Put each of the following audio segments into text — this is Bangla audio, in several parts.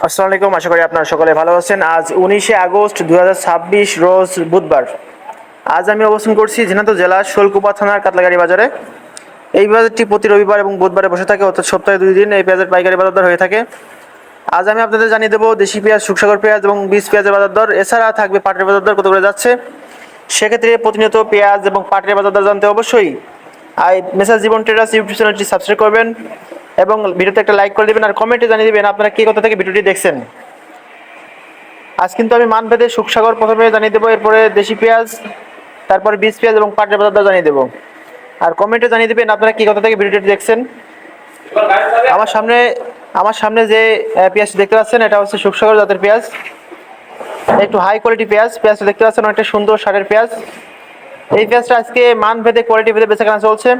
আসসালামু আলাইকুম, আশা করি আপনারা সকলে ভালো আছেন। আজ 19শে আগস্ট 2026 রোজ বুধবার। আজ আমি অবস্থান করছি ঝিনাইদহ জেলার শোলকুপা থানার কাতলাগাড়ি বাজারে। এই বাজারটি প্রতি রবিবার এবং বুধবারে বসে থাকে, অর্থাৎ সপ্তাহে 2 দিন এই পেঁয়াজের পাইকারি বাজার দর হয়ে থাকে। আজ আমি আপনাদের জানিয়ে দেবো দেশি পেঁয়াজ, সুখসাগর পেঁয়াজ এবং বীজ পেঁয়াজের বাজার দর। এছাড়া থাকবে পাটের বাজার দর কত করে যাচ্ছে। সেক্ষেত্রে প্রতিনিয়ত পেঁয়াজ এবং পাটের বাজার দর জানতে অবশ্যই মেসাজ জীবন ট্রেডার্স ইউটিউব চ্যানেলটি সাবস্ক্রাইব করবেন এবং ভিডিওতে একটা লাইক করে দেবেন আর কমেন্টে জানিয়ে দেবেন আপনারা কে কোথা থেকে ভিডিওটি দেখছেন। আজ কিন্তু আমি মানভেদে সুখসাগর প্রথমে জানিয়ে দেবো, এরপরে দেশি পেঁয়াজ, তারপরে বীজ পেঁয়াজ এবং পাটের বাজার দর জানিয়ে দেবো। আর কমেন্টে জানিয়ে দেবেন আপনারা কি কোথা থেকে ভিডিওটি দেখছেন। আমার সামনে আমার সামনে যে পেঁয়াজটি দেখতে পাচ্ছেন, এটা হচ্ছে সুখসাগর জাতের পেঁয়াজ। একটু হাই কোয়ালিটি পেঁয়াজটা দেখতে পাচ্ছেন, অনেকটা সুন্দর সারের পেঁয়াজ। এই পেঁয়াজটা আজকে মানভেদে কোয়ালিটি ভেদে বেচাকেনা চলছে।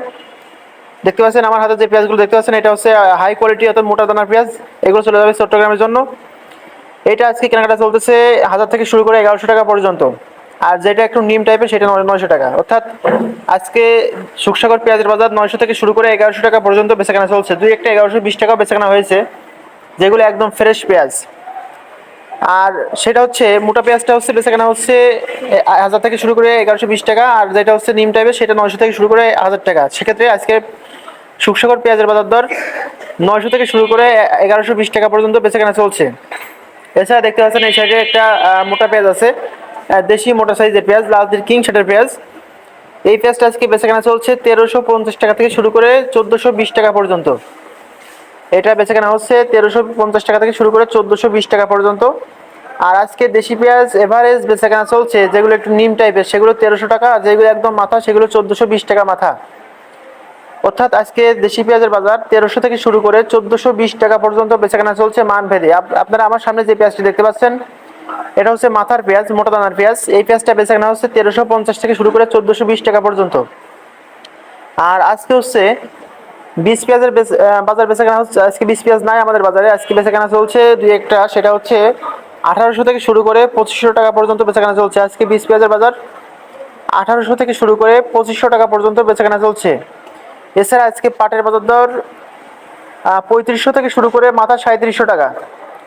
দেখতে পাচ্ছেন আমার হাতে যে পেঁয়াজগুলো দেখতে পাচ্ছেন, এটা হচ্ছে হাই কোয়ালিটি অর্থাৎ মোটা দানার পেঁয়াজ। এগুলো চলে যাবে চট্টগ্রামের জন্য। এটা আজকে কেনাকাটা চলতেছে 1000 থেকে শুরু করে 1100 টাকা পর্যন্ত। আর যেটা একটু নিম টাইপের সেটা 900 টাকা। অর্থাৎ আজকে সুখসাগর পেঁয়াজের বাজার 900 থেকে শুরু করে 1100 টাকা পর্যন্ত বেচাকেনা চলছে। দুই একটা 1120 টাকা বেচাকেনা হয়েছে, যেগুলো একদম ফ্রেশ পেঁয়াজ। আর সেটা হচ্ছে মোটা পেঁয়াজটা হচ্ছে বেচাকেনা হচ্ছে 1000 থেকে শুরু করে 1120 টাকা। আর যেটা হচ্ছে নিম টাইপের সেটা 900 থেকে শুরু করে 1000 টাকা। সেক্ষেত্রে আজকে সুখসাগর পেঁয়াজের বাজার দর 900 থেকে শুরু করে 1120 টাকা পর্যন্ত বেচাকেনা চলছে। এছাড়া দেখতে পাচ্ছেন এই সাইডে একটা মোটা পেঁয়াজ আছে, দেশি মোটা সাইজের পেঁয়াজ, লালদির কিং সেটার পেঁয়াজ। এই পেঁয়াজটা আজকে বেচাকেনা চলছে 1350 টাকা থেকে শুরু করে 1420 টাকা পর্যন্ত। এটা বেচাকেনা হচ্ছে 1350 টাকা থেকে শুরু করে 1420 টাকা পর্যন্ত। আর আজকে দেশি পেঁয়াজ এভারেজ বেচাকেনা চলছে, যেগুলো একটু নিম টাইপের সেগুলো 1300 টাকা, আর যেগুলো একদম মাথা সেগুলো 1420 টাকা মাথা। অর্থাৎ আজকে দেশি পেঁয়াজের বাজার 1300 থেকে শুরু করে 1420 টাকা পর্যন্ত বেচাকেনা চলছে মানভেদে। আপনারা আমার সামনে যে পেঁয়াজটি দেখতে পাচ্ছেন, এটা হচ্ছে মাথার পেঁয়াজ, মোটা দানার পেঁয়াজ। এই পেঁয়াজটা বেচাকেনা হচ্ছে 1350 থেকে শুরু করে 1420 টাকা পর্যন্ত। আর আজকে হচ্ছে বীজ পেঁয়াজের বাজার বেচাকেনা হচ্ছে, আজকে বীজ পেঁয়াজ নাই আমাদের বাজারে। আজকে বেচাকেনা চলছে দুই একটা, সেটা হচ্ছে 1800 থেকে শুরু করে 2500 টাকা পর্যন্ত বেচাকেনা চলছে। আজকে বীজ পেঁয়াজের বাজার 1800 থেকে শুরু করে 2500 টাকা পর্যন্ত বেচাকেনা চলছে। এছাড়া আজকে পাটের বাজার দর 3500 থেকে শুরু করে মাথা 3700 টাকা।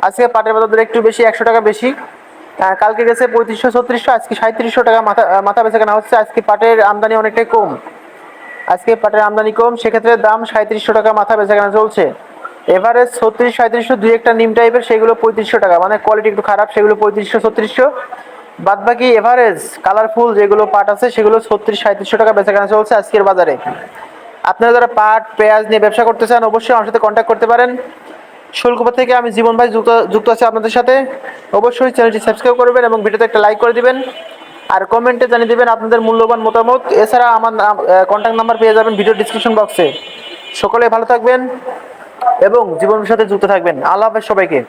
আজকে পাটের বাজার দর একটু বেশি, 100 টাকা বেশি। কালকে গেছে 3500 3600, আজকে 3700 টাকা মাথা মাথা বেচাকেনা হচ্ছে। আজকে পাটের আমদানি অনেকটাই কম, আজকে পাটের আমদানি কম, সেক্ষেত্রে দাম 3700 টাকা মাথা বেচাকেনা চলছে। এভারেজ 36 3700, দুই একটা নিম টাইপের সেগুলো 3500 টাকা, মানে কোয়ালিটি একটু খারাপ, সেগুলো 3500 3600। বাদ বাকি এভারেজ কালারফুল যেগুলো পাট আছে সেগুলো 36 3700 টাকা বেচাকেনা চলছে আজকের বাজারে। আপনারা যারা পাট পেঁয়াজ নিয়ে ব্যবসা করতে চান অবশ্যই আমার সাথে কন্ট্যাক্ট করতে পারেন। শোলকুপা থেকে আমি জীবন ভাই যুক্ত আছে আপনাদের সাথে। অবশ্যই চ্যানেলটি সাবস্ক্রাইব করবেন এবং ভিডিওতে একটা লাইক করে দিবেন আর কমেন্টে জানিয়ে দেবেন আপনাদের মূল্যবান মতামত। এছাড়া আমার কন্ট্যাক্ট নাম্বার পেয়ে যাবেন ভিডিও ডিসক্রিপশন বক্সে। সকলে ভালো থাকবেন এবং জীবনের সাথে যুক্ত থাকবেন। আল্লাহ হাফেজ সবাইকে।